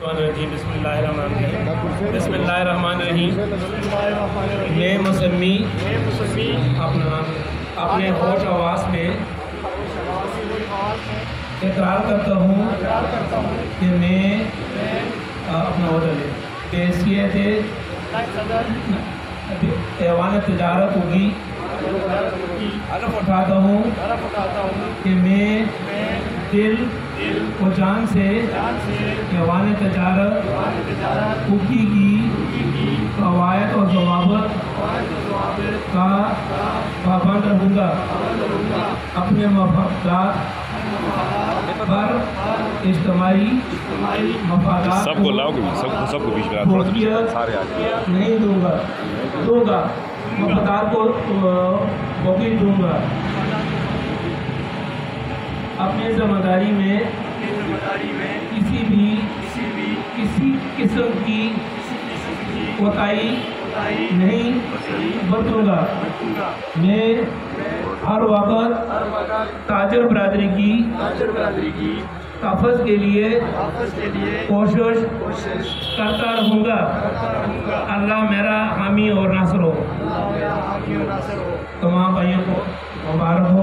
بسم اللہ الرحمن الرحیم میں مسمی اپنے ہوش آواز میں اقرار کرتا ہوں کہ میں اپنا حیثیت ایوان تجارت ہوگی حلف اٹھاتا ہوں کہ میں دل و جان سے ایوان تجارت ہوگی کی قواعد اور ضوابط کا پابند رہوں گا، اپنے مفادات پر اجتماعی مفادات سب کو بیچ میں نہیں دوں گا مفادات کو فوقیت دوں گا، اپنی ذمہ داری میں کسی قسم کی کوتاہی نہیں برتوں گا۔ میں ہر وقت تاجر برادری کی تحفظ کے لیے کوشش کرتا رہوں گا۔ اللہ میرا حامی اور ناصر ہو۔ تمام بھائیوں کو مبارک ہو۔